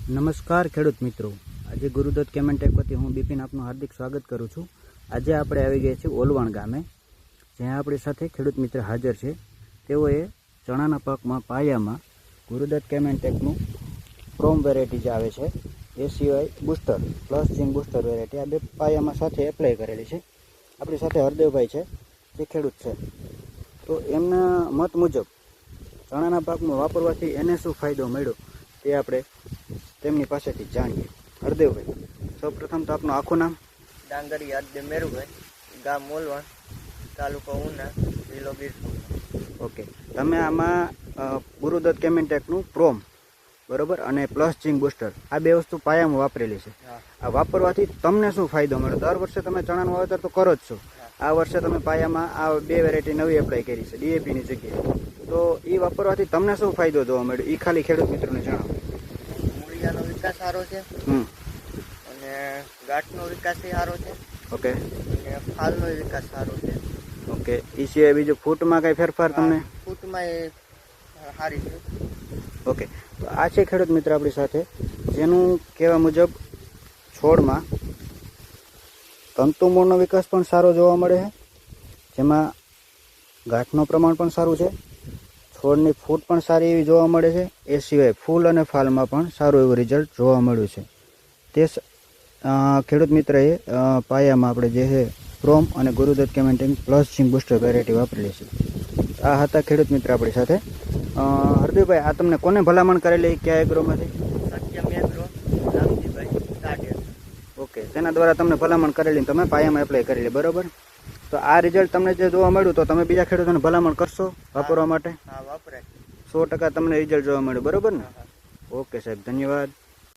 નમસ્કાર ખેડૂત મિત્રો, આજે ગુરુદત્ત કેમેન્ટેક વતી હું બિપિન આપનું હાર્દિક સ્વાગત કરું છું। આજે આપણે આવી ગયા છીએ ઓલવાણ ગામે, જ્યાં આપણી સાથે ખેડૂત મિત્ર હાજર છે। તેઓએ ચણાના પાકમાં પાયામાં ગુરુદત્ત કેમેન્ટેકનું પ્રોમ વેરાયટી જે આવે છે એ સિવાય booster plus zinc booster variety આ બે પાયામાં સાથે એપ્લાય કરેલી છે। આપણી સાથે હરદેવભાઈ છે, જે ખેડૂત છે। તો એમના મત મુજબ ચણાના પાકમાં વાપરવાથી એને શું ફાયદો મળ્યો તે આપણે તેમની પાસેથી જાણીએ। હરદેવભાઈ, સૌપ્રથમ તો આપનું આખું નામ? ડાંગરી હરદેવ મેરુભાઈ, ગામ મોલવણ, તાલુકો ઉના, જિલ્લો ગીર સોમનાથ। ઓકે, તમે આમાં ગુરુદત્ત કેમેન્ટેકનું પ્રોમ બરોબર અને પ્લસ ઝિંક બુસ્ટર આ બે વસ્તુ પાયામાં વાપરેલી છે। આ વાપરવાથી તમને શું ફાયદો મળ્યો? દર વર્ષે તમે ચણાનું વાવેતર તો કરો જ છો, આ વર્ષે તમે પાયામાં આ બે વેરાયટી નવી એપ્લાય કરી છે ડીએપીની જગ્યાએ, તો એ વાપરવાથી તમને શું ફાયદો જોવા મળ્યો એ ખાલી ખેડૂત મિત્રોને જણાવો। મૂળિયાનો વિકાસ સારો છે અને ગાંઠનો વિકાસ સારો છે। ઓકે, અને ફાલનો વિકાસ સારો છે। ઓકે, એ સિવાય બીજું ફૂટમાં કઈ ફેરફાર તમને? ફૂટમાં એ સારી છે। ઓકે, તો આ છે ખેડૂત મિત્ર આપણી સાથે, જેનું કહેવા મુજબ છોડમાં તંતુમૂળનો વિકાસ પણ સારો જોવા મળે છે, જેમાં ગાંઠનું પ્રમાણ પણ સારું છે, છોડની ફૂટ પણ સારી એવી જોવા મળે છે, એ સિવાય ફૂલ અને ફાલમાં પણ સારું એવું રિઝલ્ટ જોવા મળ્યું છે। તે ખેડૂત મિત્રએ પાયામાં આપણે જે છે પ્રોમ અને Gurudutt કેમેન્ટેક plus zinc booster variety વાપરેલી છે। આ હતા ખેડૂત મિત્ર આપણી સાથે। હરદેવભાઈ, આ તમને કોને ભલામણ કરેલી, કયા એગ્રોમાંથી? સત્યમ એગ્રો, રામજીભાઈ સાડેર। ઓકે, તેના દ્વારા તમને ભલામણ કરેલી, તમે પાયામાં એપ્લાય કરેલી, બરોબર? તો આ રિઝલ્ટ તમને જે જોવા મળ્યું, તો તમે બીજા ખેડૂતોને ભલામણ કરશો વાપરવા માટે? હા, વાપરાય। 100% તમને રિઝલ્ટ જોવા મળ્યું, બરોબર ને? ઓકે સાહેબ, ધન્યવાદ।